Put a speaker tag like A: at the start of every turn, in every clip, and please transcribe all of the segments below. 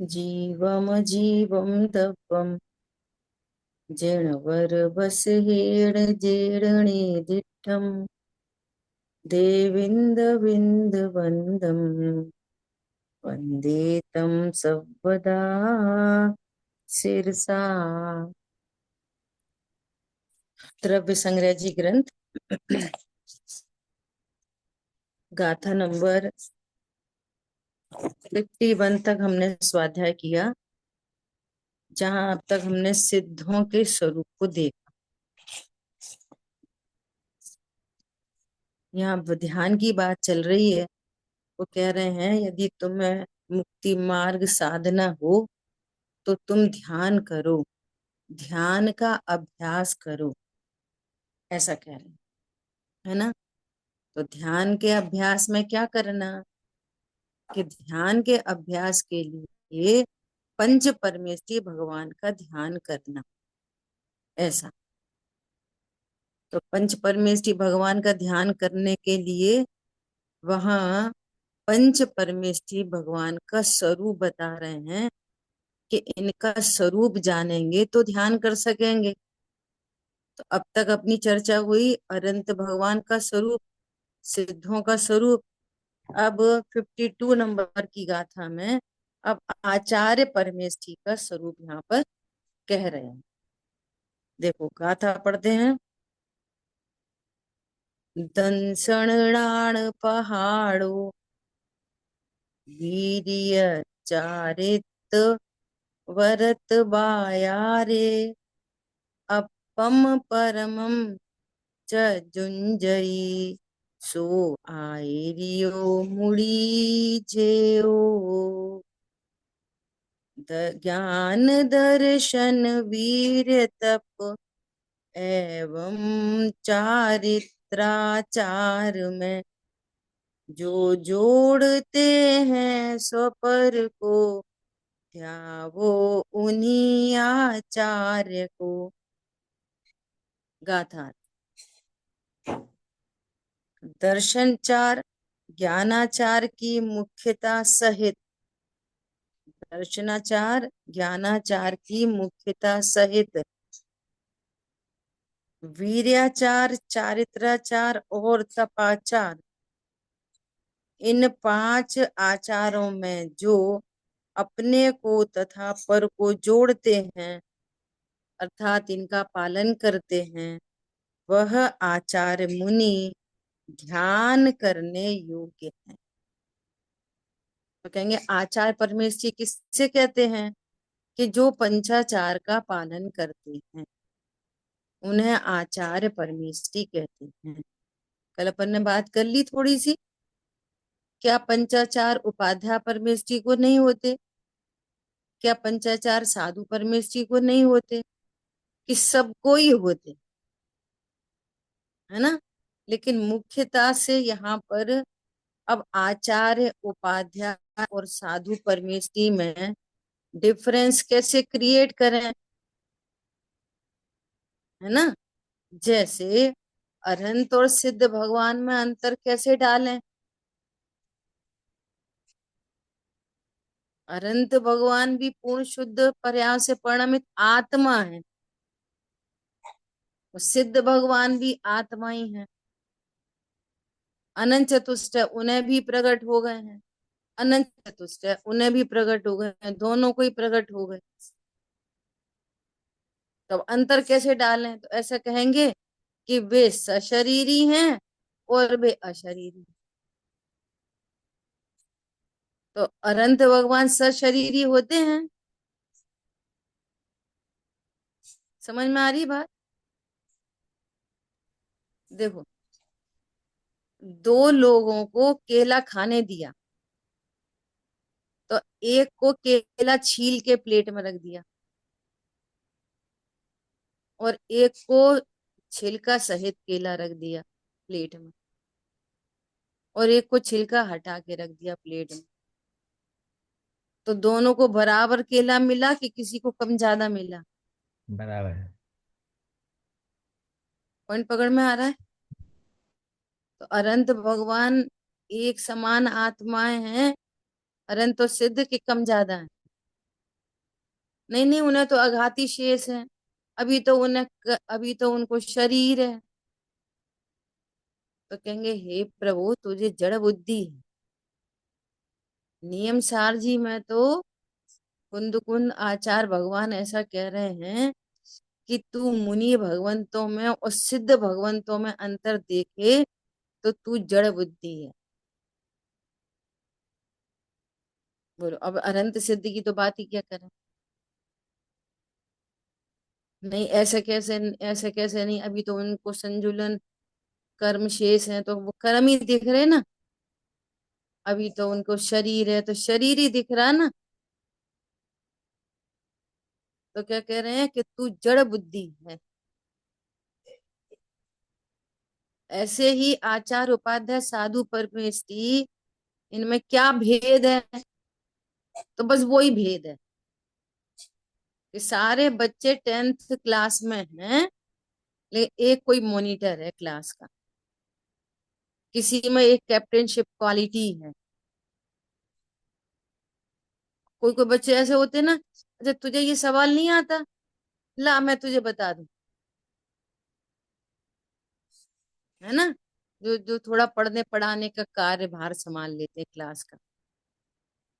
A: जीवमजीवं तपं जिणवरवसहेण जेडणे दिट्टम् देविन्दविन्दवन्दं वन्दे तं सर्वदा शिरसा। द्रव्य संग्रह जी ग्रंथ गाथा नंबर 51 तक हमने स्वाध्याय किया, जहां अब तक हमने सिद्धों के स्वरूप को देखा। यहाँ ध्यान की बात चल रही है। वो कह रहे हैं यदि तुम्हें मुक्ति मार्ग साधना हो तो तुम ध्यान करो, ध्यान का अभ्यास करो, ऐसा कह रहे हैं, है ना। तो ध्यान के अभ्यास में क्या करना, कि ध्यान के अभ्यास के लिए पंच परमेष्ठी भगवान का ध्यान करना, ऐसा। तो पंच परमेष्ठी भगवान का ध्यान करने के लिए वहां पंच परमेष्ठी भगवान का स्वरूप बता रहे हैं कि इनका स्वरूप जानेंगे तो ध्यान कर सकेंगे। तो अब तक अपनी चर्चा हुई अनंत भगवान का स्वरूप, सिद्धों का स्वरूप। अब 52 नंबर की गाथा में अब आचार्य परमेष्ठी का स्वरूप यहाँ पर कह रहे हैं। देखो गाथा पढ़ते हैं। दंसणाण पहाड़ो वीर्य चारित वरत बायारे अपम परमम च जुंजई सो आयरियो मुड़ी जेओ ज्ञान दर्शन वीर्य तप एवं चारित्राचार में जो जोड़ते हैं स्वपर को ध्यावो उन्हीं आचार्य को। गाथा। दर्शनचार ज्ञानाचार की मुख्यता सहित, दर्शनाचार ज्ञानाचार की मुख्यता सहित वीर्याचार चारित्राचार और तपाचार, इन 5 आचारों में जो अपने को तथा पर को जोड़ते हैं अर्थात इनका पालन करते हैं, वह आचार्य मुनि ध्यान करने योग्य है। तो कहेंगे आचार्य परमेष्ठी किससे कहते हैं, कि जो पंचाचार का पालन करते हैं उन्हें आचार्य परमेष्ठी कहते हैं। कल अपन ने बात कर ली थोड़ी सी, क्या पंचाचार उपाध्याय परमेष्ठी को नहीं होते, क्या पंचाचार साधु परमेष्ठी को नहीं होते, कि सबको ही होते, है ना। लेकिन मुख्यता से यहाँ पर अब आचार्य उपाध्याय और साधु परमेष्ठी में डिफरेंस कैसे क्रिएट करें, है ना। जैसे अनंत और सिद्ध भगवान में अंतर कैसे डालें। अनंत भगवान भी पूर्ण शुद्ध पर्याय से परिणमित आत्मा है, और सिद्ध भगवान भी आत्मा ही है। अनंत चतुष्ट उन्हें भी प्रकट हो गए हैं, अनंत चतुष्ट उन्हें भी प्रकट हो गए हैं, दोनों को ही प्रकट हो गए। तो अंतर कैसे डालें, तो ऐसा कहेंगे कि वे सशरीरी हैं और वे अशरीरी। तो अनंत भगवान सशरीरी होते हैं, समझ में आ रही बात। देखो, 2 लोगों को केला खाने दिया, तो एक को केला छील के प्लेट में रख दिया और एक को छिलका सहित केला रख दिया प्लेट में, और एक को छिलका हटा के रख दिया प्लेट में। तो दोनों को बराबर केला मिला कि किसी को कम ज्यादा मिला।
B: बराबर है।
A: पॉइंट पकड़ में आ रहा है। तो अनंत भगवान एक समान आत्माएं हैं, अनंत तो सिद्ध के कम ज्यादा है। नहीं नहीं, उन्हें तो अघाती शेष है। अभी तो उनको शरीर है। तो कहेंगे हे प्रभु तुझे जड़ बुद्धि है। नियम सार जी में तो कुंद कुंद आचार्य भगवान ऐसा कह रहे हैं कि तू मुनि भगवंतों में और सिद्ध भगवंतों में अंतर देखे तो तू जड़ बुद्धि है। बोलो अब अनंत सिद्धि की तो बात ही क्या करें। नहीं ऐसे कैसे नहीं, अभी तो उनको संजुलन कर्म शेष है तो वो कर्म ही दिख रहे ना। अभी तो उनको शरीर है तो शरीर ही दिख रहा ना। तो क्या कह रहे हैं कि तू जड़ बुद्धि है। ऐसे ही आचार उपाध्याय साधु परमेष्टि, इनमें क्या भेद है। तो बस वो ही भेद है कि सारे बच्चे 10th क्लास में हैं, लेकिन एक कोई मॉनिटर है क्लास का, किसी में एक कैप्टनशिप क्वालिटी है। कोई कोई बच्चे ऐसे होते हैं ना, अच्छा तुझे ये सवाल नहीं आता, ला मैं तुझे बता दूं, है ना। जो जो थोड़ा पढ़ने पढ़ाने का कार्यभार संभाल लेते हैं क्लास का,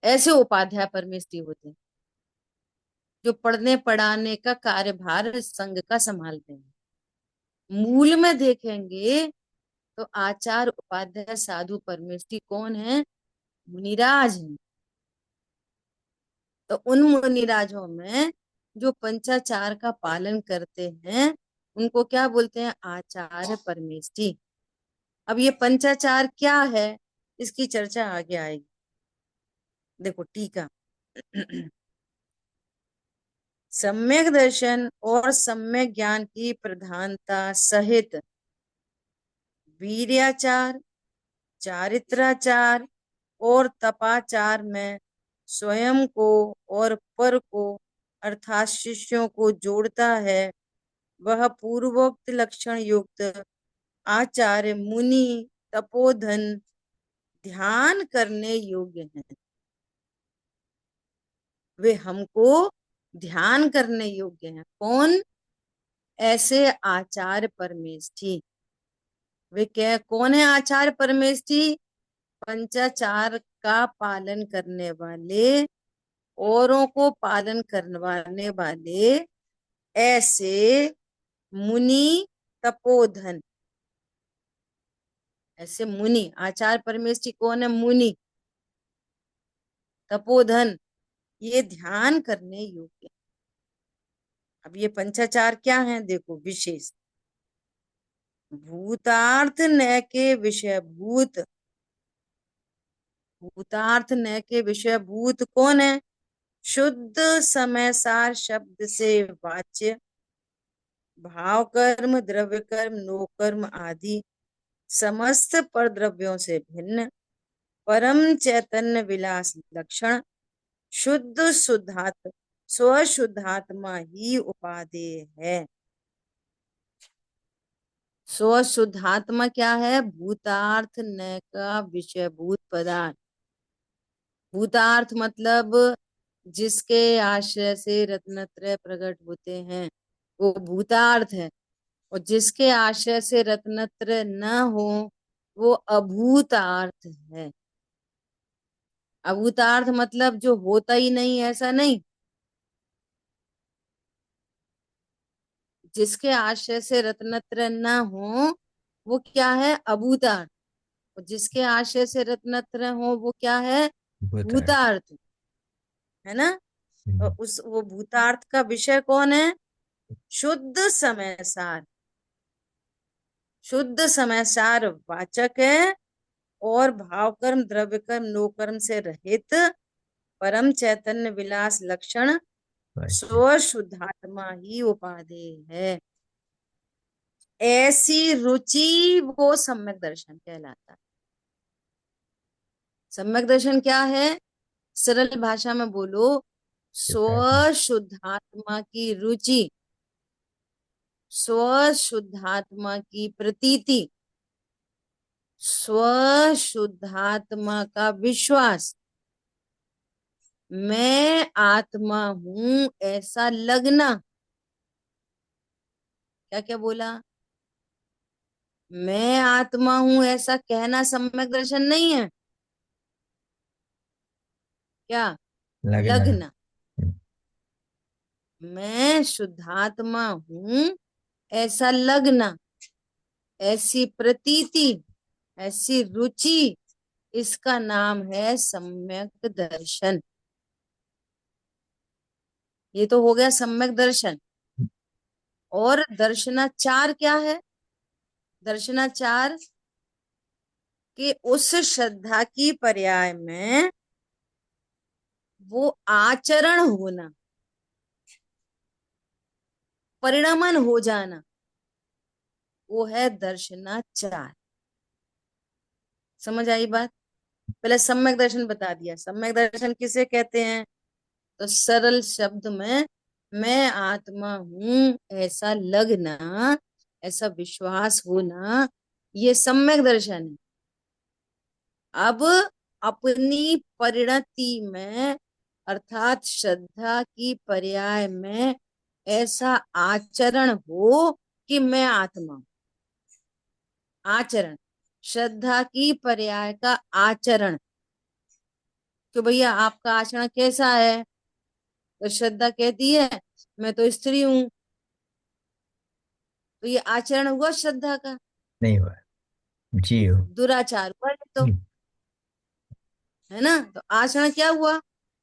A: ऐसे उपाध्याय परमेष्ठी होते हैं जो पढ़ने पढ़ाने का कार्यभार संघ का संभालते हैं। मूल में देखेंगे तो आचार्य उपाध्याय साधु परमेष्ठी कौन है, मुनिराज हैं। तो उन मुनिराजों में जो पंचाचार का पालन करते हैं उनको क्या बोलते हैं, आचार्य परमेष्ठी। अब ये पंचाचार क्या है, इसकी चर्चा आगे आएगी। देखो टीका। सम्यक दर्शन और सम्यक ज्ञान की प्रधानता सहित वीर्याचार, चारित्राचार और तपाचार में स्वयं को और पर को अर्थात शिष्यों को जोड़ता है, वह पूर्वोक्त लक्षण युक्त आचार्य मुनि तपोधन ध्यान करने योग्य हैं। वे हमको ध्यान करने योग्य हैं। कौन, ऐसे आचार्य परमेष्ठी। वे क्या कौन है आचार्य परमेष्ठी, पंचाचार का पालन करने वाले, औरों को पालन करवाने वाले, ऐसे मुनि तपोधन। ऐसे मुनि, आचार्य परमेष्ठी कौन है, मुनि तपोधन, ये ध्यान करने योग्य। अब ये पंचाचार क्या है, देखो विशेष भूतार्थ न के विषय भूत। भूतार्थ न के विषय भूत कौन है, शुद्ध समय सार शब्द से वाच्य भाव कर्म द्रव्य कर्म नो कर्म आदि समस्त पर द्रव्यों से भिन्न परम चैतन्य विलास लक्षण शुद्ध शुद्धात्म स्वशुद्धात्मा ही उपादेय है। स्वशुद्धात्मा क्या है, भूतार्थ न का विषय भूत पदार्थ। भूतार्थ मतलब जिसके आश्रय से रत्नत्रय प्रकट होते हैं, वो भूतार्थ है। और जिसके आश्रय से रत्नत्रय न हो वो अभूतार्थ है। अभूतार्थ मतलब जो होता ही नहीं, ऐसा नहीं। जिसके आश्रय से रत्नत्रय न हो वो क्या है, अभूतार्थ। और जिसके आश्रय से रत्नत्रय हो वो क्या है,
B: भूतार्थ।
A: भूतार्थ, है ना। और
B: हम्म।
A: उस वो भूतार्थ का विषय कौन है, शुद्ध समय सार। शुद्ध समय सार वाचक है और भाव कर्म द्रव्य कर्म नो कर्म से रहित परम चैतन्य विलास लक्षण
B: वाच्य।
A: स्व शुद्धात्मा ही उपाधेय है। ऐसी रुचि वो सम्यक दर्शन कहलाता है। सम्यक दर्शन क्या है, सरल भाषा में बोलो,
B: सिद्धार्थ।
A: स्व शुद्धात्मा की रुचि, स्व शुद्धात्मा की प्रतीति, स्व शुद्धात्मा का विश्वास, मैं आत्मा हूं ऐसा लगना। क्या क्या बोला? मैं आत्मा हूं ऐसा कहना सम्यक दर्शन नहीं है। क्या?
B: लगना।
A: लगना। मैं शुद्धात्मा हूं ऐसा लगना, ऐसी प्रतीति, ऐसी रुचि, इसका नाम है सम्यक दर्शन। ये तो हो गया सम्यक दर्शन। और दर्शनाचार क्या है? दर्शनाचार कि उस श्रद्धा की पर्याय में वो आचरण होना, परिणमन हो जाना, वो है दर्शनाचार। समझ आई बात? पहले सम्यक दर्शन बता दिया। सम्यक दर्शन किसे कहते हैं? तो सरल शब्द में मैं आत्मा हूं ऐसा लगना, ऐसा विश्वास होना, ये सम्यक दर्शन है। अब अपनी परिणति में, अर्थात श्रद्धा की पर्याय में ऐसा आचरण हो कि मैं आत्मा हूं। आचरण, श्रद्धा की पर्याय का आचरण। तो भैया आपका आचरण कैसा है? तो श्रद्धा कहती है मैं तो स्त्री हूं, तो ये आचरण हुआ श्रद्धा का।
B: नहीं हुआ। जी हो।
A: दुराचार हुआ ये तो, है ना? तो आचरण क्या हुआ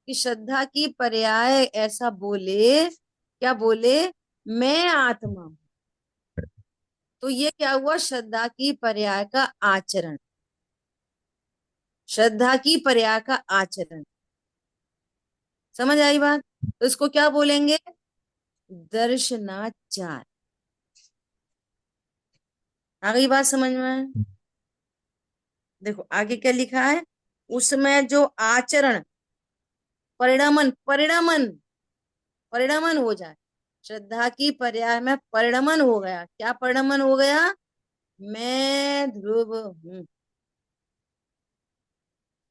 A: कि श्रद्धा की पर्याय ऐसा बोले, क्या बोले? मैं आत्मा हूं। तो ये क्या हुआ? श्रद्धा की पर्याय का आचरण। श्रद्धा की पर्याय का आचरण। समझ आई बात? तो इसको क्या बोलेंगे? दर्शनाचार। आ गई बात समझ में? देखो आगे क्या लिखा है, उसमें जो आचरण, परिणमन, परिणमन, परिणमन हो जाए। श्रद्धा की पर्याय में परिणमन हो गया। क्या परिणमन हो गया? मैं ध्रुव हूं।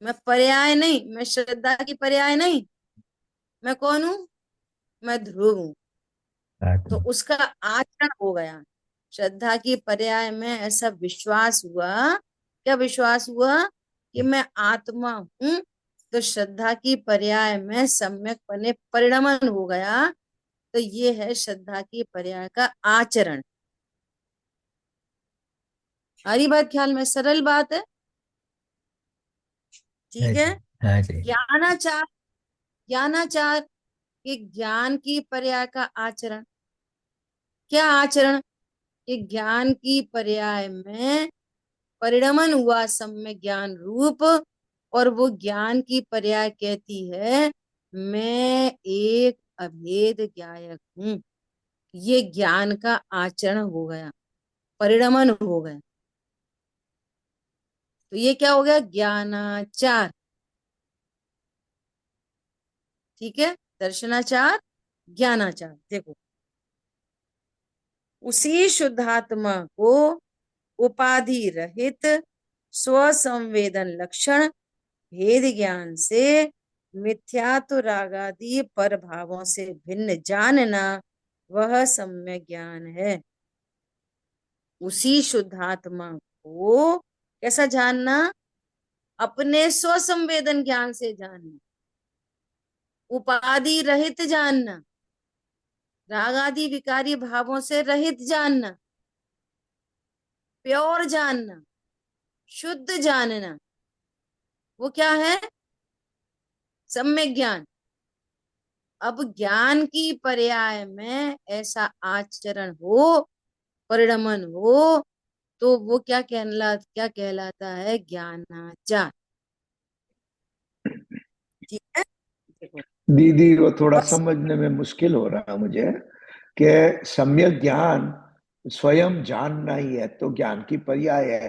A: मैं पर्याय नहीं, मैं श्रद्धा की पर्याय नहीं। मैं कौन हूं? मैं ध्रुव हूं। तो
B: आत्मा।
A: उसका आचरण हो गया। श्रद्धा की पर्याय में ऐसा विश्वास हुआ। क्या विश्वास हुआ? कि मैं आत्मा हूं। तो श्रद्धा की पर्याय में सम्यक पने परिणमन हो गया। तो ये है श्रद्धा की पर्याय का आचरण। हरी बात ख्याल में? सरल बात है।
B: हाँ
A: ठीक है।
B: जी। हाँ जी।
A: ज्ञानाचार, ज्ञानाचार कि ज्ञान की पर्याय का आचरण। क्या आचरण? कि ज्ञान की पर्याय में परिणमन हुआ सम्यक ज्ञान रूप। और वो ज्ञान की पर्याय कहती है मैं एक अभेद ज्ञायक हूं। ये ज्ञान का आचरण हो गया, परिणमन हो गया। तो ये क्या हो गया? ज्ञानाचार। ठीक है। दर्शनाचार, ज्ञानाचार। देखो उसी शुद्धात्मा को उपाधि रहित स्वसंवेदन लक्षण भेद ज्ञान से मिथ्यात्व रागादि पर भावों से भिन्न जानना, वह सम्यक ज्ञान है। उसी शुद्धात्मा को कैसा जानना? अपने स्वसंवेदन ज्ञान से जानना, उपाधि रहित जानना, राग आदि विकारी भावों से रहित जानना, प्योर जानना, शुद्ध जानना। वो क्या है? सम्यक ज्ञान। अब ज्ञान की पर्याय में ऐसा आचरण हो, परिणमन हो, तो वो क्या कहलाता है? ज्ञानाचार। ठीक है। देखो
B: दीदी वो थोड़ा
A: बस।
B: समझने में मुश्किल हो रहा है मुझे कि सम्यक ज्ञान स्वयं जानना ही है तो ज्ञान की पर्याय है।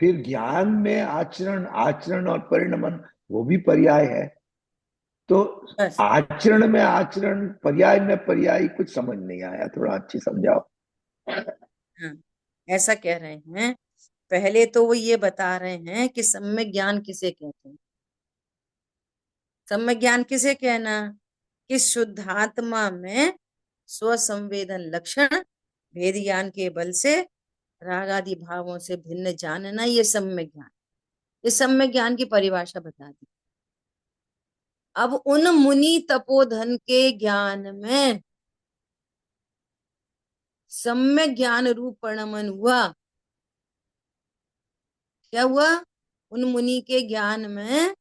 B: फिर ज्ञान में आचरण, आचरण और परिणमन वो भी पर्याय है। तो
A: बस।
B: आचरण में आचरण, पर्याय में पर्याय, कुछ समझ नहीं आया, थोड़ा अच्छी समझाओ।
A: हाँ, ऐसा कह रहे हैं। पहले तो वो ये बता रहे हैं कि सम्यक ज्ञान किसे कहते हैं। सम्यक ज्ञान किसे कहना? कि शुद्धात्मा में स्वसंवेदन लक्षण भेद ज्ञान के बल से राग आदि भावों से भिन्न जानना, ये सम्यक ज्ञान। इस सम्यक ज्ञान की परिभाषा बता दी। अब उन मुनि तपोधन के ज्ञान में सम्यक ज्ञान रूप परिणमन हुआ। क्या हुआ? उन मुनि के ज्ञान में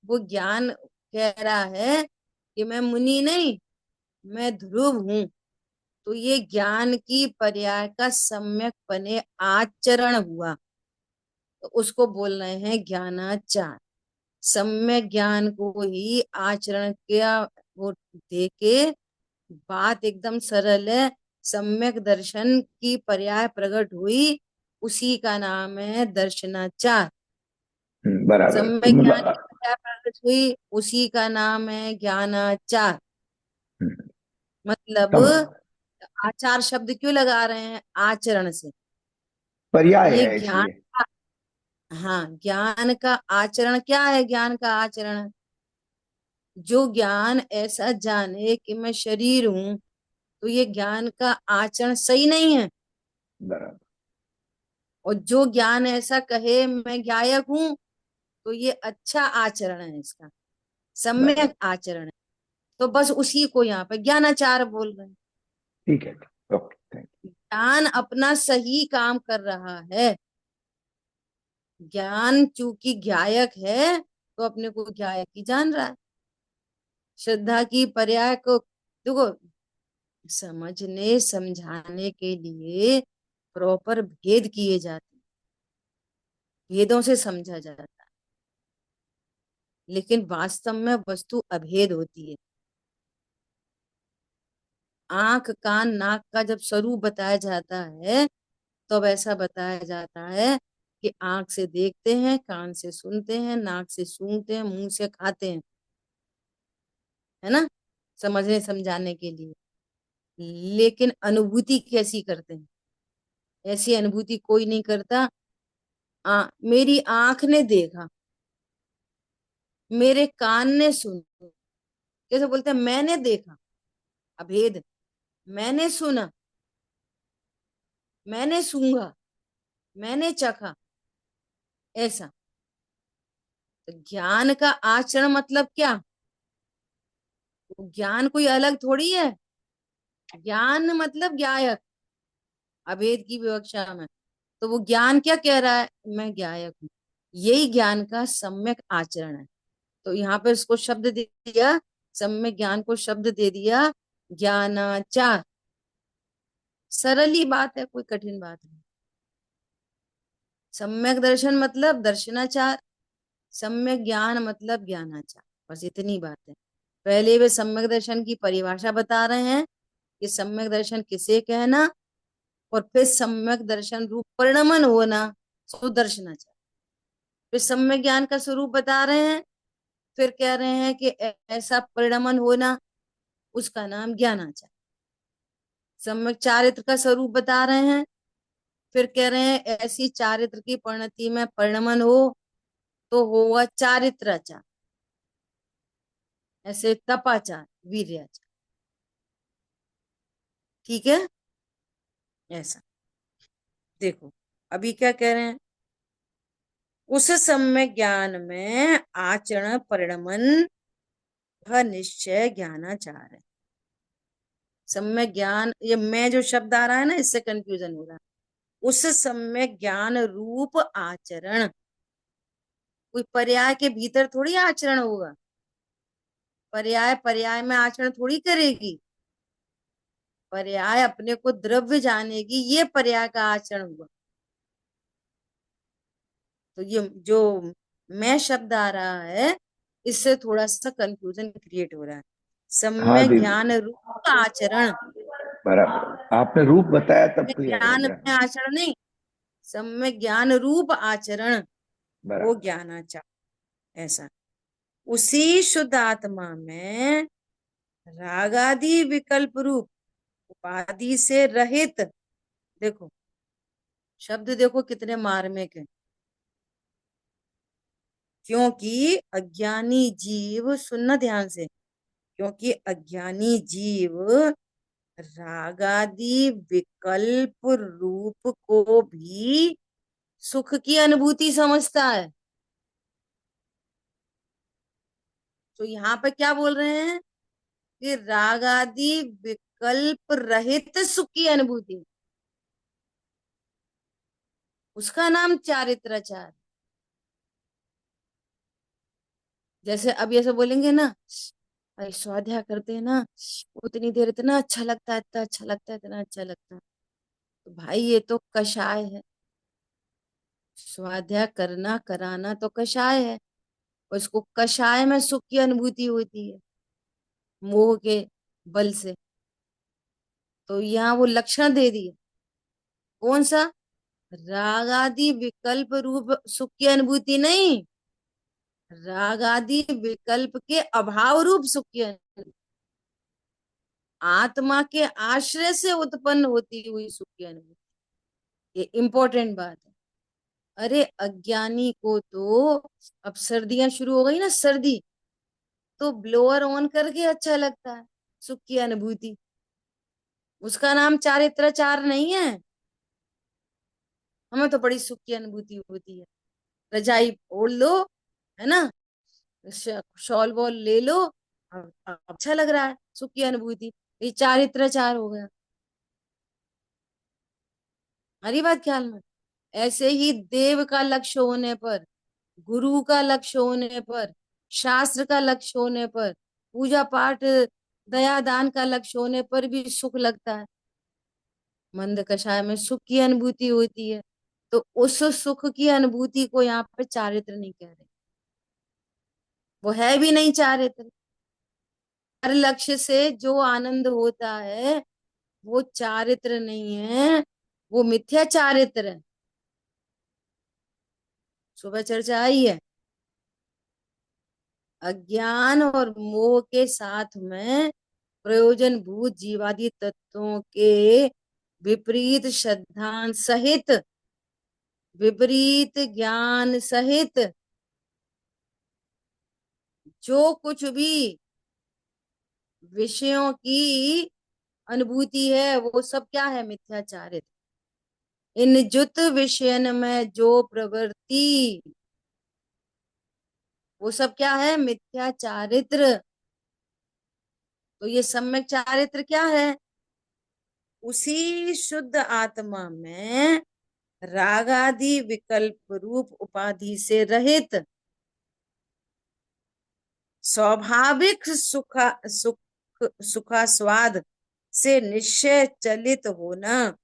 A: वो ज्ञान कह रहा है कि मैं मुनि नहीं, मैं ध्रुव हूं। तो ये ज्ञान की पर्याय का सम्यक बने आचरण हुआ, तो उसको बोल रहे हैं ज्ञानाचार। सम्यक ज्ञान को ही आचरण किया, वो दे के बात एकदम सरल है। सम्यक दर्शन की पर्याय प्रकट हुई, उसी का नाम है दर्शनाचार।
B: बराबर, तो
A: सम्यक ज्ञान की
B: मतलब
A: पर्याय प्रकट हुई, उसी का नाम है ज्ञानाचार।
B: हम्म,
A: मतलब
B: समझ,
A: आचार शब्द क्यों लगा रहे हैं? आचरण से।
B: पर्याय
A: ये
B: है
A: ज्ञान
B: इसलिए।
A: का, हाँ, ज्ञान का आचरण क्या है? ज्ञान का आचरण जो ज्ञान ऐसा जाने कि मैं शरीर हूं, तो ये ज्ञान का आचरण सही नहीं है।
B: बराबर।
A: और जो ज्ञान ऐसा कहे मैं गायक हूं, तो ये अच्छा आचरण है, इसका
B: बराबर।
A: सम्यक आचरण है। तो बस उसी को यहाँ पे ज्ञानाचार बोल रहे हैं।
B: ठीक है। ओके, थैंक
A: ज्ञान अपना सही काम कर रहा है। ज्ञान चूंकि गायक है, तो अपने को गायक ही जान रहा है। श्रद्धा की पर्याय को देखो, समझने समझाने के लिए प्रॉपर भेद किए जाते हैं, भेदों से समझा जाता है। लेकिन वास्तव में वस्तु अभेद होती है। आंख कान नाक का जब स्वरूप बताया जाता है, तब ऐसा बताया जाता है कि आंख से देखते हैं, कान से सुनते हैं, नाक से सूंघते हैं, मुंह से खाते हैं, है ना, समझने समझाने के लिए। लेकिन अनुभूति कैसी करते हैं? ऐसी अनुभूति कोई नहीं करता। मेरी आंख ने देखा, मेरे कान ने सुना, कैसे बोलते हैं? मैंने देखा, अभेद। मैंने सुना, मैंने सूंघा, मैंने चखा, ऐसा। तो ज्ञान का आचरण मतलब क्या? वो ज्ञान कोई अलग थोड़ी है। ज्ञान मतलब ज्ञायक, अभेद की विवक्षा में। तो वो ज्ञान क्या कह रहा है? मैं ज्ञायक हूँ। यही ज्ञान का सम्यक आचरण है। तो यहाँ पे इसको शब्द दे दिया, सम्यक ज्ञान को शब्द दे दिया ज्ञानाचार। सरल ही बात है, कोई कठिन बात नहीं। सम्यक दर्शन मतलब दर्शनाचार, सम्यक ज्ञान मतलब ज्ञानाचार, बस इतनी बात है। पहले वे सम्यक दर्शन की परिभाषा बता रहे हैं कि सम्यक दर्शन किसे कहना, और फिर सम्यक दर्शन रूप परिणमन होना, सुदर्शनाचार। फिर सम्यक ज्ञान का स्वरूप बता रहे हैं, फिर कह रहे हैं कि ऐसा परिणमन होना, उसका नाम ज्ञानाचार। सम्यक चारित्र का स्वरूप बता रहे हैं, फिर कह रहे हैं ऐसी चारित्र की परिणति में परिणमन हो, तो होगा चारित्राचार। ऐसे तपाचार, वीर्याचार। ठीक है, ऐसा। देखो, अभी क्या कह रहे हैं? उस सम्यक ज्ञान में आचरण परिणमन वह निश्चय ज्ञानाचार है। सम्यक ज्ञान, ये मैं जो शब्द आ रहा है ना, इससे कंफ्यूजन हो रहा है। उस सम्यक ज्ञान रूप आचरण, कोई पर्याय के भीतर थोड़ी आचरण होगा। पर्याय पर्याय में आचरण थोड़ी करेगी। पर्याय अपने को द्रव्य जानेगी, ये पर्याय का आचरण हुआ। तो ये जो मैं शब्द आ रहा है, इससे थोड़ा सा कंफ्यूजन क्रिएट हो रहा है।
B: हाँ
A: सम्य
B: दीदी,
A: ज्ञान रूप आचरण,
B: बराबर, आपने रूप बताया तब क्लियर हो
A: ज्ञान
B: गया।
A: में आचरण नहीं, सम्य ज्ञान रूप आचरण, वो
B: बराबर।
A: ज्ञानाचार। ऐसा। उसी शुद्ध आत्मा में रागादि विकल्प रूप उपाधि से रहित, देखो शब्द देखो कितने मार्मिक है। क्योंकि अज्ञानी जीव, सुनना ध्यान से, क्योंकि अज्ञानी जीव रागादि विकल्प रूप को भी सुख की अनुभूति समझता है। तो यहाँ पे क्या बोल रहे हैं कि राग आदि विकल्प रहित सुख की अनुभूति, उसका नाम चारित्राचार। जैसे अब ऐसे बोलेंगे ना, अरे स्वाध्याय करते हैं ना, उतनी देर इतना अच्छा लगता है, इतना अच्छा लगता है, इतना अच्छा लगता है। तो भाई ये तो कषाय है। स्वाध्याय करना कराना तो कषाय है, और इसको कषाय में सुख की अनुभूति होती है मोह के बल से। तो यहाँ वो लक्षण दे दिए, कौन सा? राग आदि विकल्प रूप सुख की अनुभूति नहीं, राग आदि विकल्प के अभाव रूप सुख की अनुभूति, आत्मा के आश्रय से उत्पन्न होती हुई सुख की अनुभूति। ये इंपॉर्टेंट बात है। अरे अज्ञानी को तो, अब सर्दियां शुरू हो गई ना, सर्दी, तो ब्लोअर ऑन करके अच्छा लगता है, सुख की अनुभूति। उसका नाम चारित्राचार नहीं है। हमें तो बड़ी सुख की अनुभूति होती है, रजाई ओढ़ लो, है ना, शॉल वॉल ले लो, अब अच्छा लग रहा है, सुख की अनुभूति। ये चारित्राचार हो गया। हमारी बात ख्याल में। ऐसे ही देव का लक्ष्य होने पर, गुरु का लक्ष्य होने पर, शास्त्र का लक्ष्य होने पर, पूजा पाठ दया दान का लक्ष्य होने पर भी सुख लगता है, मंद कषाय में सुख की अनुभूति होती है। तो उस सुख की अनुभूति को यहाँ पे चारित्र नहीं कह रहे, वो है भी नहीं चारित्र। हर लक्ष्य से जो आनंद होता है वो चारित्र नहीं है, वो मिथ्या चारित्र है। सुबह चर्चा आई है, अज्ञान और मोह के साथ में प्रयोजन भूत जीवादि तत्वों के विपरीत श्रद्धान सहित, विपरीत ज्ञान सहित जो कुछ भी विषयों की अनुभूति है वो सब क्या है? मिथ्याचारित। इन जुत विषयन में जो प्रवृत्ति, वो सब क्या है? मिथ्या चारित्र। तो ये सम्यक चारित्र क्या है? उसी शुद्ध आत्मा में रागादि विकल्प रूप उपाधि से रहित स्वाभाविक सुखास्वाद से निश्चय चलित होना,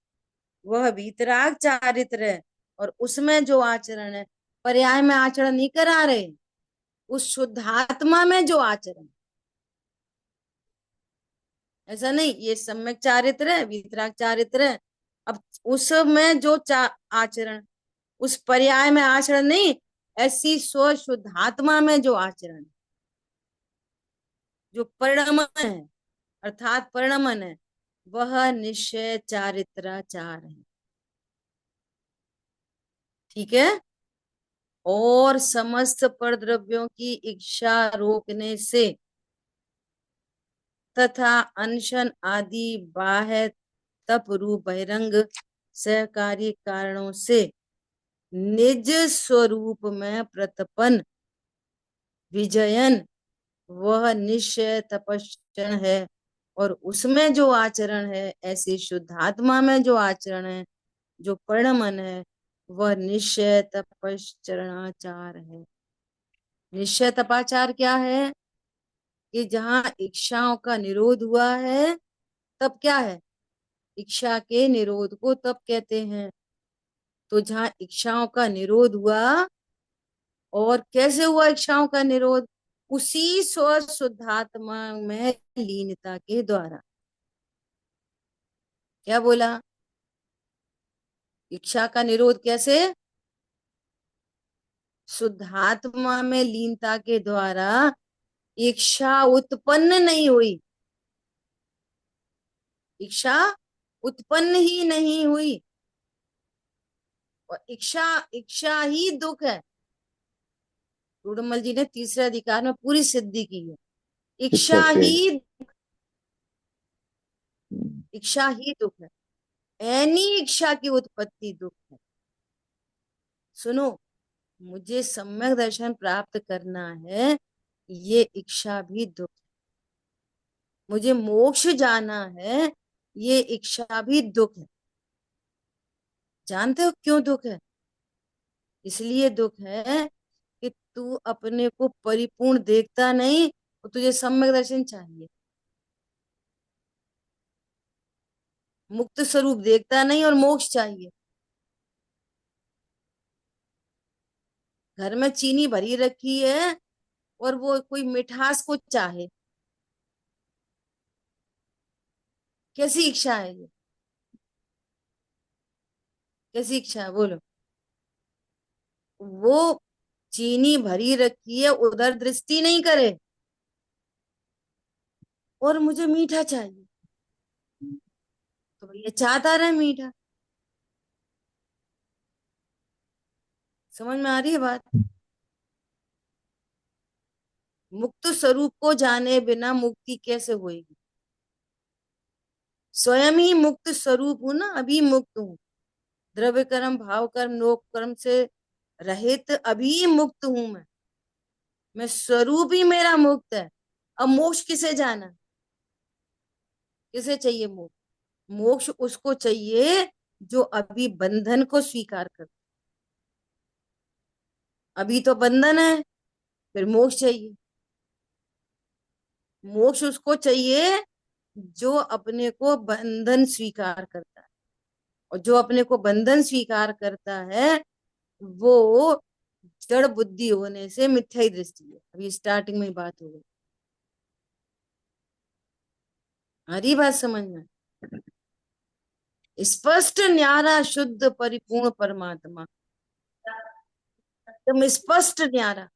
A: वह वीतराग चारित्र है। और उसमें जो आचरण है, पर्याय में आचरण नहीं करा रहे, उस शुद्धात्मा में जो आचरण, ऐसा नहीं ये सम्यक चारित्र है, वीतराग चारित्र है। अब उसमें जो आचरण, उस पर्याय में आचरण नहीं, ऐसी स्व शुद्धात्मा में जो आचरण, जो परिणमन है, अर्थात परिणमन है, वह निश्चय चारित्राचार है। ठीक है। और समस्त परद्रव्यों की इच्छा रोकने से तथा अनशन आदि बाह्य तप रूप बहिरंग सहकारी कारणों से निज स्वरूप में प्रतपन विजयन, वह निश्चय तपस्चरण है। और उसमें जो आचरण है, ऐसी शुद्धात्मा में जो आचरण है, जो परिणमन है, वह निश्चय तपश्चरणाचार है। निश्चय तपाचार क्या है? कि जहाँ इच्छाओं का निरोध हुआ है, तब क्या है? इच्छा के निरोध को तब कहते हैं। तो जहाँ इच्छाओं का निरोध हुआ, और कैसे हुआ इच्छाओं का निरोध? उसी स्व शुद्धात्मा में लीनता के द्वारा। क्या बोला? इच्छा का निरोध कैसे? शुद्धात्मा में लीनता के द्वारा। इच्छा उत्पन्न नहीं हुई, इच्छा उत्पन्न ही नहीं हुई, और इच्छा, इच्छा ही दुख है। टोडरमल जी ने तीसरे अधिकार में पूरी सिद्धि की है।
B: किस
A: इच्छा
B: तरह से?
A: ही,
B: हम्म,
A: इच्छा ही दुख है। एनी इच्छा की उत्पत्ति दुख है। सुनो, मुझे सम्यक दर्शन प्राप्त करना है, ये इच्छा भी दुख है। मुझे मोक्ष जाना है, ये इच्छा भी दुख है। जानते हो क्यों दुख है? इसलिए दुख है कि तू अपने को परिपूर्ण देखता नहीं, और तुझे सम्यक दर्शन चाहिए। मुक्त स्वरूप देखता नहीं और मोक्ष चाहिए। घर में चीनी भरी रखी है और वो कोई मिठास को चाहे, कैसी इच्छा है ये? कैसी इच्छा है बोलो? वो चीनी भरी रखी है, उधर दृष्टि नहीं करे, और मुझे मीठा चाहिए, तो भैया चाहता रहे मीठा। समझ में आ रही है बात? मुक्त स्वरूप को जाने बिना मुक्ति कैसे होगी? स्वयं ही मुक्त स्वरूप हूं ना, अभी मुक्त हूं। द्रव्य कर्म, भाव कर्म, लोक कर्म से रहित अभी मुक्त हूं मैं स्वरूप ही मेरा मुक्त है। अब मोक्ष किसे जाना? किसे चाहिए मोक्ष? मोक्ष उसको चाहिए जो अभी बंधन को स्वीकार कर। अभी तो बंधन है, फिर मोक्ष चाहिए। मोक्ष उसको चाहिए जो अपने को बंधन स्वीकार करता है, और जो अपने को बंधन स्वीकार करता है वो जड़ बुद्धि होने से मिथ्या ही दृष्टि है। अभी स्टार्टिंग में ही बात हो गई। आ रही बात समझ में? स्पष्ट न्यारा शुद्ध परिपूर्ण परमात्मा, एकदम स्पष्ट न्यारा।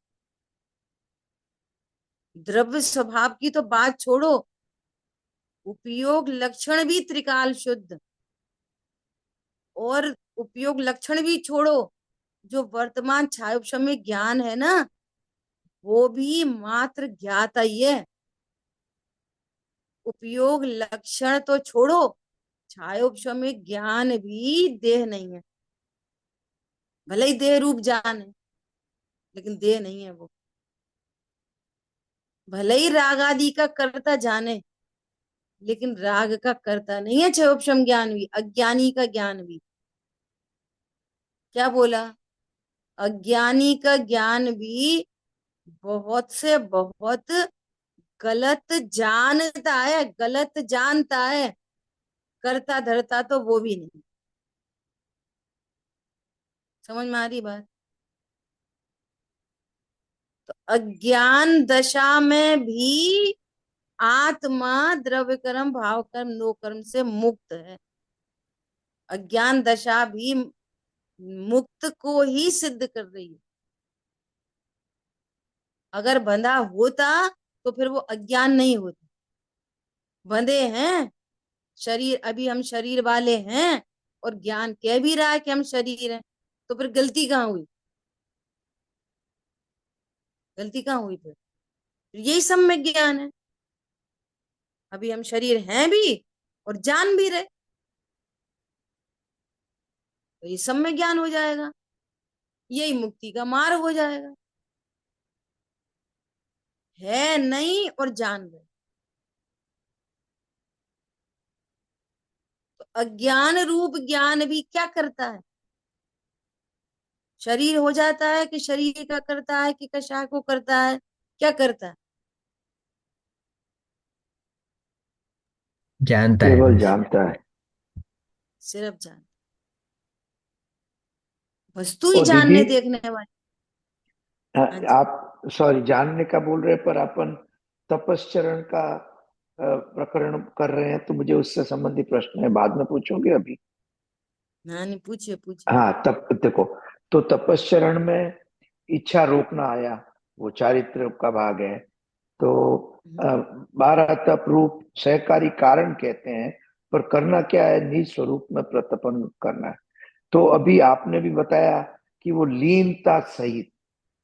A: द्रव्य स्वभाव की तो बात छोड़ो, उपयोग लक्षण भी त्रिकाल शुद्ध। और उपयोग लक्षण भी छोड़ो, जो वर्तमान छायोपशम्य ज्ञान है ना, वो भी मात्र ज्ञाता ही है। उपयोग लक्षण तो छोड़ो, छायोपशम्य ज्ञान भी देह नहीं है। भले ही देह रूप जान है, लेकिन देह नहीं है वो। भले ही राग आदि का कर्ता जाने, लेकिन राग का कर्ता नहीं है। क्षयोपशम ज्ञान भी, अज्ञानी का ज्ञान भी। क्या बोला? अज्ञानी का ज्ञान भी बहुत से बहुत गलत जानता है, गलत जानता है। करता धरता तो वो भी नहीं। समझ में आ रही बात? तो अज्ञान दशा में भी आत्मा द्रव्य कर्म, भाव कर्म, नो कर्म से मुक्त है। अज्ञान दशा भी मुक्त को ही सिद्ध कर रही है। अगर बंधा होता तो फिर वो अज्ञान नहीं होता। बंधे हैं, शरीर, अभी हम शरीर वाले हैं, और ज्ञान कह भी रहा है कि हम शरीर हैं, तो फिर गलती कहाँ हुई? गलती कहाँ हुई फिर? यही सब में ज्ञान है। अभी हम शरीर हैं भी और जान भी रहे, तो ये सब में ज्ञान हो जाएगा। यही मुक्ति का मार्ग हो जाएगा। है नहीं और जान रहे। तो अज्ञान रूप ज्ञान भी क्या करता है? शरीर हो जाता है कि शरीर का करता है कि कशा को करता है? क्या करता है?
C: जानता है
B: केवल
C: बस।
B: जानता है।
A: सिर्फ जान, वस्तु ही
B: और दीदी,
A: जानने देखने वाली। हाँ जी।
B: आप सॉरी जानने का बोल रहे हैं, पर अपन तपश्चरण का प्रकरण कर रहे हैं, तो मुझे उससे संबंधित प्रश्न है, बाद में पूछोगे अभी?
A: हाँ नहीं, पूछिए पूछिए।
B: हाँ, तप देखो, तो तपश्चरण में इच्छा रोकना आया, वो चारित्र का भाग है। तो
A: हम्म,
B: 12 तप रूप सहकारी कारण कहते हैं, पर करना क्या है? निज स्वरूप में प्रतपन करना है। तो अभी आपने भी बताया कि वो लीनता सहित,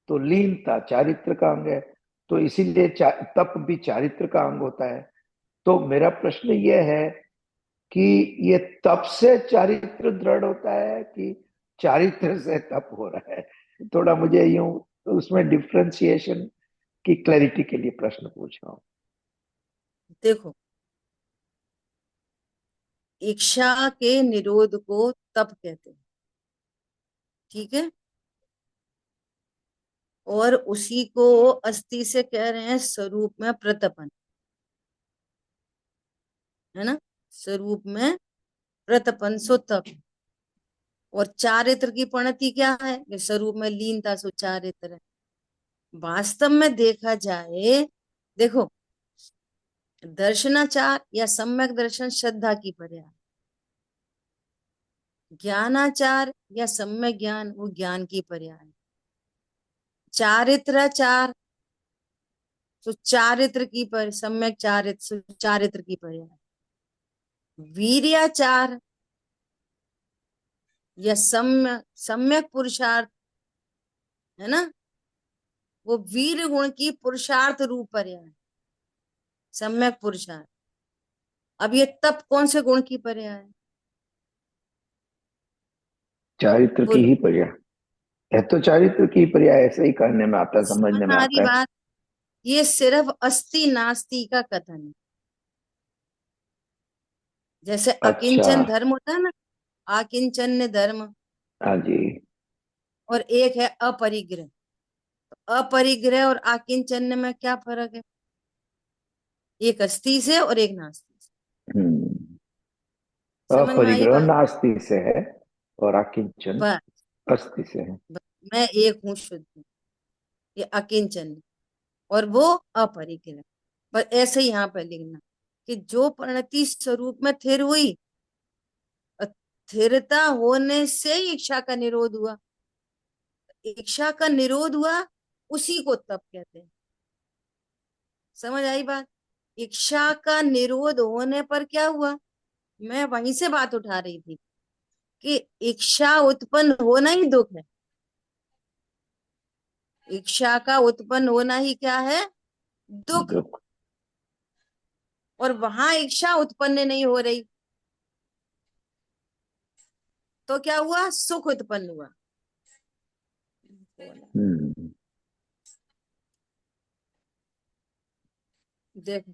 B: तो लीनता चारित्र का अंग है, तो इसीलिए तप भी चारित्र का अंग होता है। तो मेरा प्रश्न ये है कि ये तप से चारित्र दृढ़ होता है कि चारित्र से तप हो रहा है? थोड़ा मुझे यूं उसमें डिफ्रेंसिएशन की क्लैरिटी के लिए प्रश्न पूछ रहा हूँ।
A: देखो, इच्छा के निरोध को तप कहते हैं, ठीक है। और उसी को अस्थि से कह रहे हैं स्वरूप में प्रतपन, है ना। स्वरूप में प्रतपन सो तप। और चारित्र की परिणति क्या है, कि स्वरूप में लीनता सो चारित्र है। वास्तव में देखा जाए, देखो, दर्शनाचार या सम्यक दर्शन श्रद्धा की पर्याय, ज्ञानाचार या सम्यक ज्ञान वो ज्ञान की पर्याय, चारित्राचार तो चारित्र की पर सम्यक चारित्र सो चारित्र की पर्याय, वीर्याचार या सम्यक पुरुषार्थ, है ना, वो वीर गुण की पुरुषार्थ रूप पर्याय, सम्यक पुरुषार्थ। अब ये तप कौन से गुण की पर्याय है,
B: चारित्र की
A: बोलो।
B: ही पर्याय है, तो चारित्र की पर्याय ऐसे ही कहने में आता है, समझने में
A: हमारी
B: आता है।
A: बात, ये सिर्फ अस्ति नास्ति का कथन है। जैसे
B: अच्छा।
A: अकिंचन धर्म होता है ना, आकिंचन्य धर्म,
B: हाँ जी।
A: और एक है अपरिग्रह। अपरिग्रह और आकिंचन्य में क्या फर्क है, एक अस्थि से और एक नास्ति से।
B: हम्म।
A: समझ में आई
B: अपरिग्रह
A: बात।
B: नास्ति से है और अकिंचन
A: बस,
B: अस्ति से है।
A: मैं एक हूँ शुद्ध हूँ, ये अकिंचन, और वो अपरिग्रह। बस ऐसे ही यहाँ पर लिखना कि जो परिणति स्वरूप में थिर हुई, स्थिरता होने से ही इच्छा का निरोध हुआ, इच्छा का निरोध हुआ, उसी को तप कहते हैं। समझ आई बात। इच्छा का निरोध होने पर क्या हुआ, मैं वहीं से बात उठा रही थी कि इच्छा उत्पन्न होना ही दुख है। इच्छा का उत्पन्न होना ही क्या है, दुख।
B: दुख।
A: और वहां इच्छा उत्पन्न नहीं हो रही, तो क्या हुआ, सुख उत्पन्न हुआ।
B: हम्म।
A: देखो,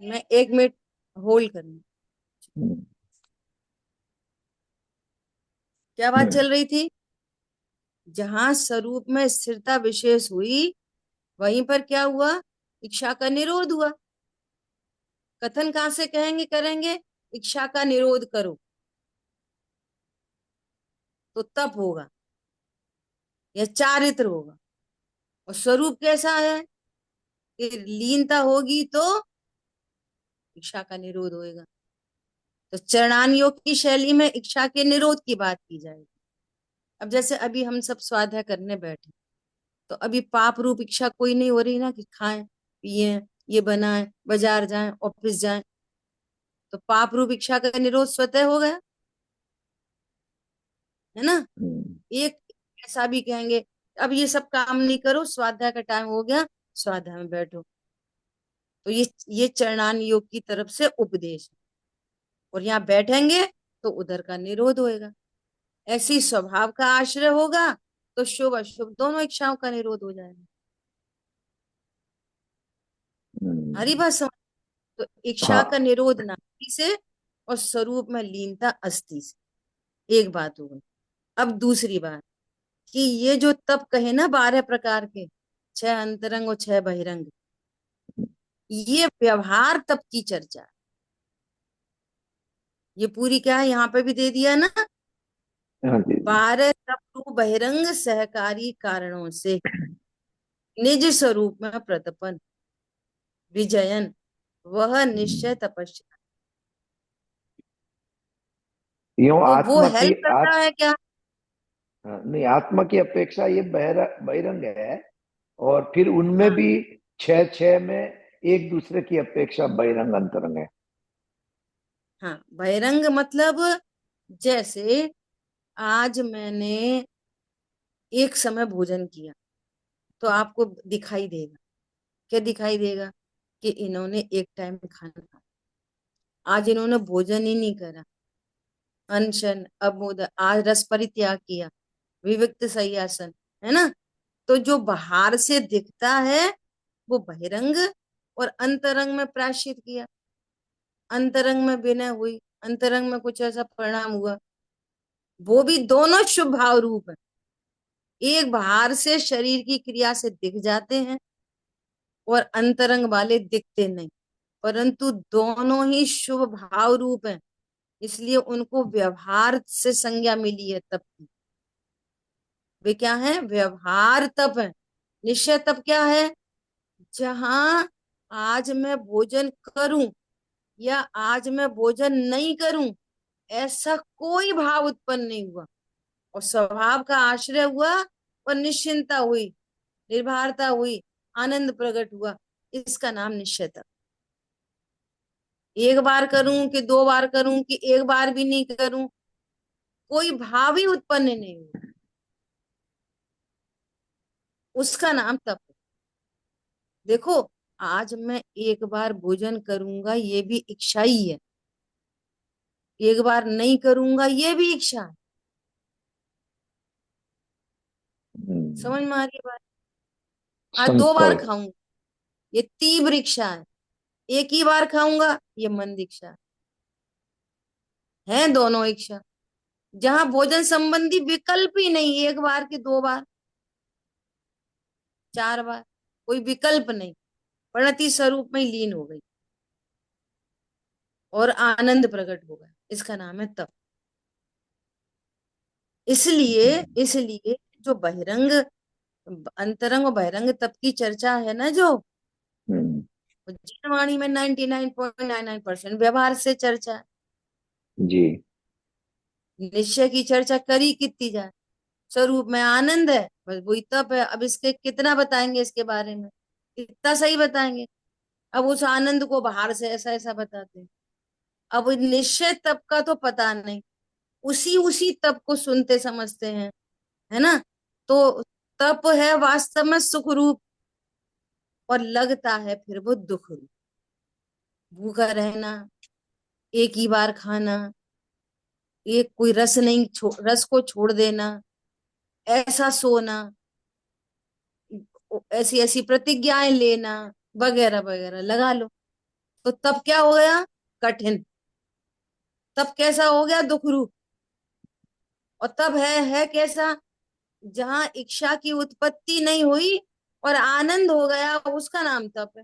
A: मैं 1 मिनट होल्ड करनी।
B: हम्म।
A: क्या बात
B: हम्म।
A: चल रही थी, जहां स्वरूप में स्थिरता विशेष हुई, वहीं पर क्या हुआ, इच्छा का निरोध हुआ। कथन कहां से कहेंगे, करेंगे, इच्छा का निरोध करो तो तप होगा या चारित्र होगा। और स्वरूप कैसा है, कि लीनता होगी तो इच्छा का निरोध होएगा। तो चरणान योग की शैली में इच्छा के निरोध की बात की जाएगी। अब जैसे अभी हम सब स्वाध्याय करने बैठे, तो अभी पाप रूप इच्छा कोई नहीं हो रही ना, कि खाएं पिए, ये बनाएं, बाजार जाएं, ऑफिस जाएं। तो पाप रूप इच्छा का निरोध स्वतः हो गया, है ना।
B: हम्म।
A: एक ऐसा भी कहेंगे, अब ये सब काम नहीं करो, स्वाध्याय का टाइम हो गया, स्वाध्याय में बैठो। तो ये चरणान योग की तरफ से उपदेश है। और यहाँ बैठेंगे तो उधर का निरोध होएगा। ऐसी स्वभाव का आश्रय होगा तो शुभ अशुभ दोनों इच्छाओं का निरोध हो जाएगा। हरी
B: हम्म।
A: बात समझ। तो इच्छा का
B: हाँ।
A: निरोध नास्ति से और स्वरूप में लीनता अस्थि से, एक बात हो गई। अब दूसरी बात, कि ये जो तप कहे ना 12 प्रकार के, 6 अंतरंग और 6 बहिरंग, ये व्यवहार तप की चर्चा है। ये पूरी क्या है, यहाँ पे भी दे दिया ना,
B: हाँ जी।
A: 12 तप रूप बहिरंग सहकारी कारणों से निज स्वरूप में प्रतपन विजयन, वह निश्चय
B: हम्म।
A: तपस्या।
B: यूं
A: तो वो
B: आत्मा की
A: हेल्प करता है क्या,
B: हाँ, नहीं, आत्मा की अपेक्षा ये बहिरंग है, और फिर उनमें
A: हाँ
B: भी छह छह में एक दूसरे की अपेक्षा बहिरंग अंतरंग है।
A: हाँ, बहिरंग मतलब, जैसे आज मैंने एक समय भोजन किया, तो आपको दिखाई देगा। क्या दिखाई देगा? कि इन्होंने एक टाइम खाना खाया, आज इन्होंने भोजन ही नहीं करा, अनशन अबोध, आज रस परित्याग किया, विविक्त सैयासन, है ना। तो जो बाहर से दिखता है वो बहिरंग, और अंतरंग में प्रायश्चित किया, अंतरंग में विनय हुई, अंतरंग में कुछ ऐसा परिणाम हुआ, वो भी दोनों शुभ भाव रूप है। एक बाहर से शरीर की क्रिया से दिख जाते हैं, और अंतरंग वाले दिखते नहीं, परंतु दोनों ही शुभ भाव रूप हैं। इसलिए उनको व्यवहार से संज्ञा मिली है तप की। वे क्या है? व्यवहार तप है। निश्चय तप क्या है? जहां आज मैं भोजन करूं या आज मैं भोजन नहीं करूं, ऐसा कोई भाव उत्पन्न नहीं हुआ, और स्वभाव का आश्रय हुआ, और निश्चिंता हुई, निर्भरता हुई, आनंद प्रकट हुआ। इसका नाम निश्चयता। एक बार करूं कि दो बार करूं कि एक बार भी नहीं करूं, कोई भाव ही उत्पन्न नहीं हुआ, उसका नाम तप है। देखो, आज मैं एक बार भोजन करूंगा ये भी इच्छा ही है, एक बार नहीं करूंगा ये भी इच्छा है।
B: हम्म,
A: समझ में आ रही है बात? आज दो बार
B: संकल्प।
A: खाऊंगा ये तीव्र इच्छा है, एक ही बार खाऊंगा ये मंद इच्छा है दोनों इच्छा। जहां भोजन संबंधी विकल्प ही नहीं, एक बार के दो बार, चार बार, कोई विकल्प नहीं, प्रणति स्वरूप में ही लीन हो गई और आनंद प्रकट हो गया, इसका नाम है तप। इसलिए इसलिए जो बहिरंग, अंतरंग और बहिरंग तप की चर्चा है ना, जो
B: हम्म,
A: जिनवाणी में 99.99% व्यवहार से चर्चा है।
B: जी।
A: निश्चय की चर्चा करी कितनी जाए, स्वरूप में आनंद है, बस वही तप है। अब इसके कितना बताएंगे, इसके बारे में कितना सही बताएंगे। अब उस आनंद को बाहर से ऐसा ऐसा बताते हैं। अब निश्चय तप का तो पता नहीं, उसी उसी तप को सुनते समझते हैं, है ना। तो तप है वास्तव में सुख रूप, और लगता है फिर वो दुख रूप। भूखा रहना, एक ही बार खाना, एक कोई रस नहीं रस को छोड़ देना, ऐसा सोना, ऐसी ऐसी प्रतिज्ञाएं लेना, वगैरह वगैरह लगा लो। तो तब क्या हो गया? कठिन। तब कैसा हो गया? दुख रूप। और तब है कैसा? जहां इच्छा की उत्पत्ति नहीं हुई और आनंद हो गया, उसका नाम तप है।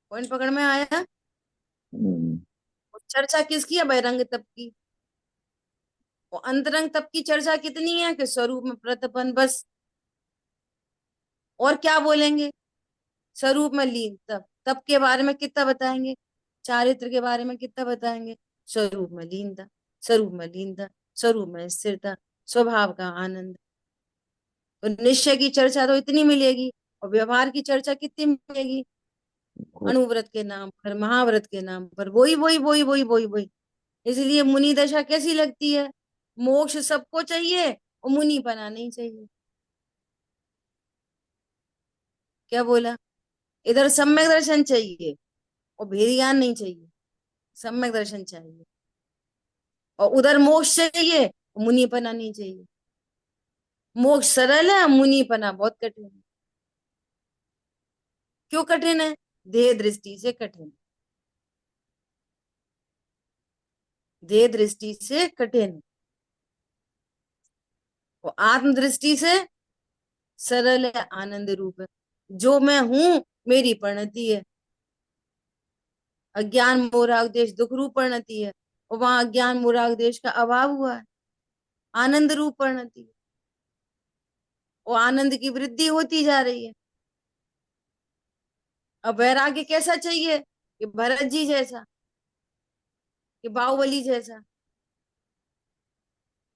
A: पॉइंट पकड़ में आया?
B: हम्म,
A: चर्चा किसकी है? बहिरंग तप की। और अंतरंग तप की चर्चा कितनी है? कि स्वरूप में प्रतपन, बस। और क्या बोलेंगे? स्वरूप में लीन तप, तप के बारे में कितना बताएंगे, चारित्र के बारे में कितना बताएंगे, स्वरूप में लीनता, स्वरूप में लीनता, स्वरूप में स्थिरता, स्वभाव का आनंद। तो निश्चय की चर्चा तो इतनी मिलेगी, और व्यवहार की चर्चा कितनी मिलेगी?
B: वो-
A: अनुव्रत के नाम पर, महाव्रत के नाम पर, वही वही वही वही वही वही। इसलिए मुनि दशा कैसी लगती है? मोक्ष सबको चाहिए और मुनि बना नहीं चाहिए। क्या बोला? इधर सम्यक दर्शन चाहिए और भेद ज्ञान नहीं चाहिए, सम्यक दर्शन चाहिए। और उधर मोक्ष चाहिए, मुनिपना नहीं चाहिए। मोक्ष सरल है, मुनिपना बहुत कठिन है। क्यों कठिन है? देह दृष्टि से कठिन, देह दृष्टि से कठिन, और आत्म दृष्टि से सरल है, आनंद रूप है। जो मैं हूं, मेरी परिणति है। अज्ञान मोराग देश दुख रूप परिणति है, और वहां अज्ञान मोराग देश का अभाव हुआ है, आनंद रूप परिणति है। और आनंद की वृद्धि होती जा रही है। अब वैराग्य कैसा चाहिए? कि भरत जी जैसा, कि बाहुबली जैसा,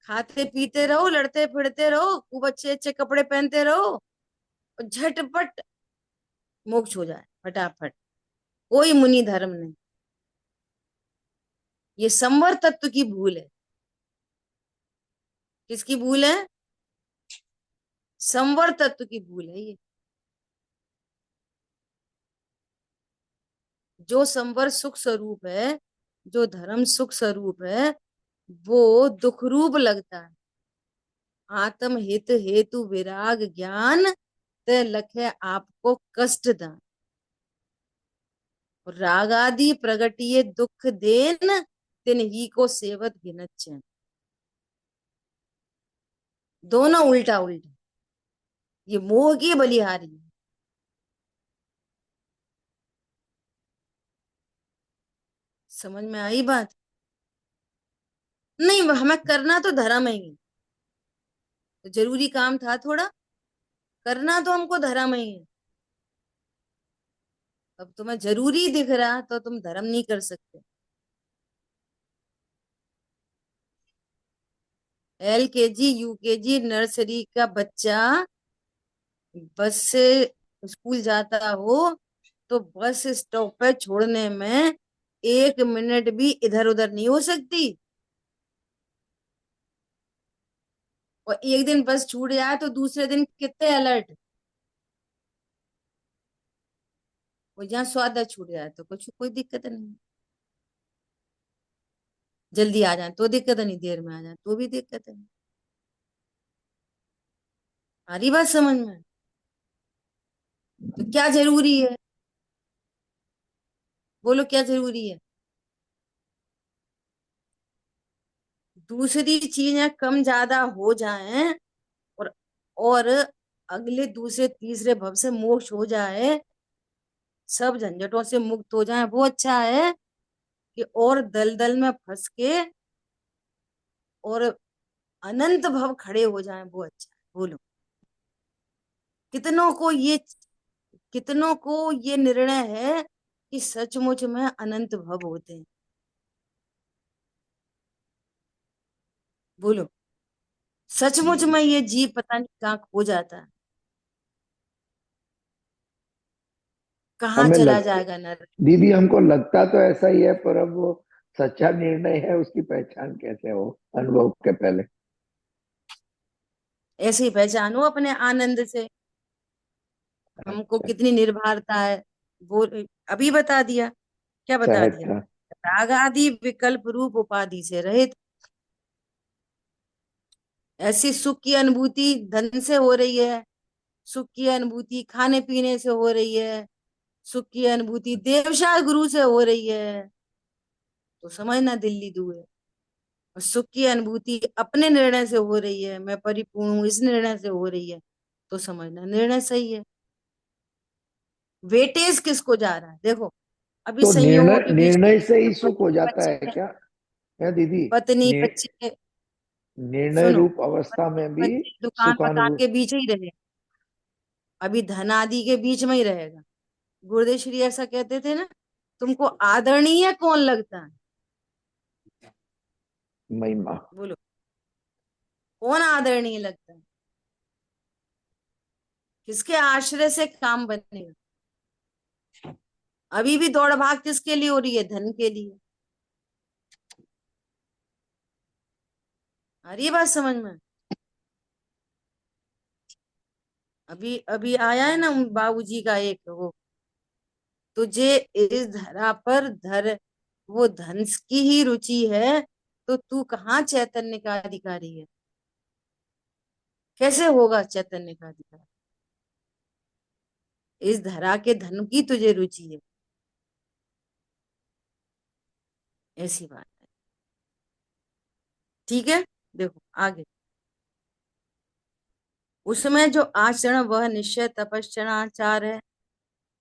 A: खाते पीते रहो, लड़ते फिरते रहो, खूब अच्छे अच्छे कपड़े पहनते रहो, और झटपट मोक्ष हो जाए फटाफट। कोई मुनि धर्म नहीं। ये संवर तत्व की भूल है। किसकी भूल है? संवर तत्व की भूल है ये। जो संवर सुख स्वरूप है, जो धर्म सुख स्वरूप है, वो दुख रूप लगता है। आत्म हित हेतु विराग ज्ञान ते लखे आपको कष्ट दान। राग आदि प्रगटिये दुख देन, तिन ही को सेवत गिनत चैन। दोनों उल्टा उल्टा। ये मोह की बलिहारी है। समझ में आई बात? नहीं, हमें करना तो धर्म है ही। तो जरूरी काम था थोड़ा, करना तो हमको धर्म ही है। अब तुम्हें जरूरी दिख रहा तो तुम धर्म नहीं कर सकते। LKG UKG नर्सरी का बच्चा बस से स्कूल जाता हो तो बस स्टॉप पे छोड़ने में 1 मिनट भी इधर उधर नहीं हो सकती। और एक दिन बस छूट जाए तो दूसरे दिन कितने अलर्ट। और जहाँ स्वादा छूट जाए तो कुछ कोई दिक्कत नहीं। जल्दी आ जाए तो दिक्कत नहीं, देर में आ जाए तो भी दिक्कत है। आ रही बात समझ में? तो क्या जरूरी है? बोलो क्या जरूरी है? दूसरी चीजें कम ज्यादा हो जाएं, और और अगले दूसरे तीसरे भव से मोक्ष हो जाए, सब झंझटों से मुक्त हो जाए, वो अच्छा है कि और दलदल में फंस के और अनंत भव खड़े हो जाएं, वो अच्छा है। बोलो कितनों को ये, कितनों को ये निर्णय है कि सचमुच में अनंत भव होते हैं? बोलो सचमुच में ये जीव पता नहीं कहाँ खो जाता है, कहाँ
B: हमें
A: चला
B: लगता,
A: जाएगा नर।
B: दीदी हमको लगता तो ऐसा ही है, पर अब वो सच्चा निर्णय है उसकी पहचान कैसे हो अनुभव के पहले।
A: ऐसे ही पहचानो अपने आनंद से हमको
B: अच्छा,
A: कितनी निर्भरता है। वो अभी बता दिया। क्या बता
B: सहज
A: दिया?
B: था।
A: राग आदि विकल्प रूप उपाधि से रहित। ऐसी सुख की अनुभूति धन से हो रही है, सुख की अनुभूति खाने पीने से हो रही है, सुख की अनुभूति देवशाह गुरु से हो रही है, तो समझना दिल्ली दूर है। और सुख की अनुभूति अपने निर्णय से हो रही है, मैं परिपूर्ण हूं इस निर्णय से हो रही है, तो समझना निर्णय सही है। वेटेज किसको जा रहा है देखो। अभी
B: तो
A: संयोगों
B: निर्णय
A: के बीच
B: निर्णय से ही सुख हो
A: पत्नी
B: जाता है
A: बच्चे,
B: क्या? क्या दीदी?
A: पत्नी
B: नि,
A: बच्चे,
B: निर्णय
A: सुनो,
B: रूप अवस्था में
A: पत्नी
B: भी
A: बच्चे दुकान मकान
B: सुखानुभूति।
A: के बीच ही रहे, अभी धन आदि के बीच में ही रहेगा। गुरुदेव श्री ऐसा कहते थे ना, तुमको आदरणीय कौन लगता है?
B: महिमा।
A: बोलो कौन आदरणीय लगता है? किसके आश्रय से काम बनेगा? अभी भी दौड़ भाग किसके लिए हो रही है? धन के लिए। आ रही है बात समझ में? अभी अभी आया है ना बाबूजी का एक वो, तुझे इस धरा पर धर, वो धन की ही रुचि है, तो तू कहाँ चैतन्य का अधिकारी है? कैसे होगा चैतन्य का अधिकारी? इस धरा के धन की तुझे रुचि है, ऐसी बात है। ठीक है, देखो आगे। उसमें जो आचरण वह निश्चय तपस्या आचार है।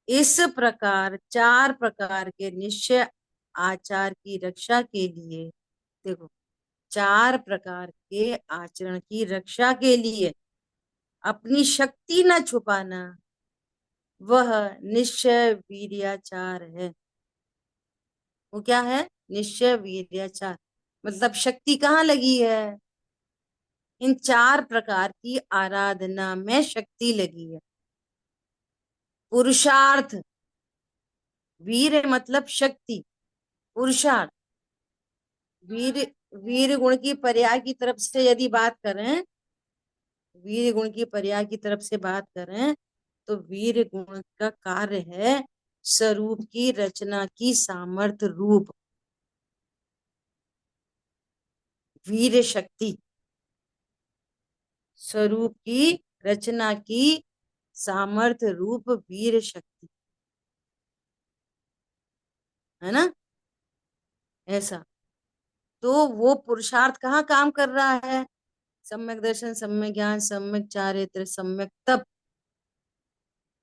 A: इस प्रकार 4 प्रकार के निश्चय आचार की रक्षा के लिए, देखो 4 प्रकार के आचरण की रक्षा के लिए अपनी शक्ति न छुपाना, वह निश्चय वीर्याचार है। वो क्या है? निश्चय वीर्याचार। मतलब शक्ति कहाँ लगी है? इन 4 प्रकार की आराधना में शक्ति लगी है। पुरुषार्थ, वीर मतलब शक्ति, पुरुषार्थ, वीर, वीर गुण की पर्याय की तरफ से यदि बात करें वीर गुण की पर्याय की तरफ से बात करें तो वीर गुण का कार्य है स्वरूप की रचना की सामर्थ्य रूप वीर शक्ति, स्वरूप की रचना की सामर्थ्य रूप वीर शक्ति, है ना, ऐसा। तो वो पुरुषार्थ कहाँ काम कर रहा है? सम्यक दर्शन, सम्यक ज्ञान, सम्यक चारित्र, सम्यक तप,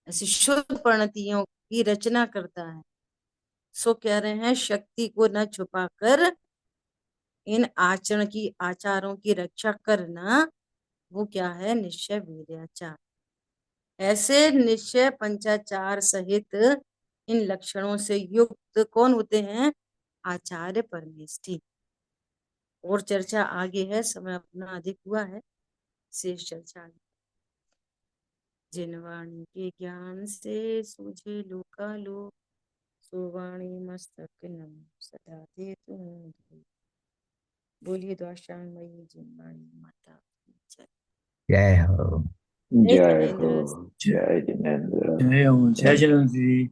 A: ऐसी शुद्ध प्रणतियों की रचना करता है। सो कह रहे हैं शक्ति को न छुपाकर इन आचरण की आचारों की रक्षा करना, वो क्या है? निश्चय वीर्याचार। ऐसे निश्चय पंचाचार सहित इन लक्षणों से युक्त कौन होते हैं? आचार्य परमेष्ठी। और चर्चा आगे है, समय अपना अधिक हुआ है, शेष चर्चा आगे। जिन वाणी के ज्ञान से सूझे लोकालो, सो वाणी मस्तक नम सदा दे तुम। बोलिए द्वाशांगमयी जिन वाणी माता की जय।
C: जय हो।
A: जय
B: जय हो।
A: जिनेन्द्र।
B: जय जिनेन्द्र।
C: जय हो, जय जलन जी।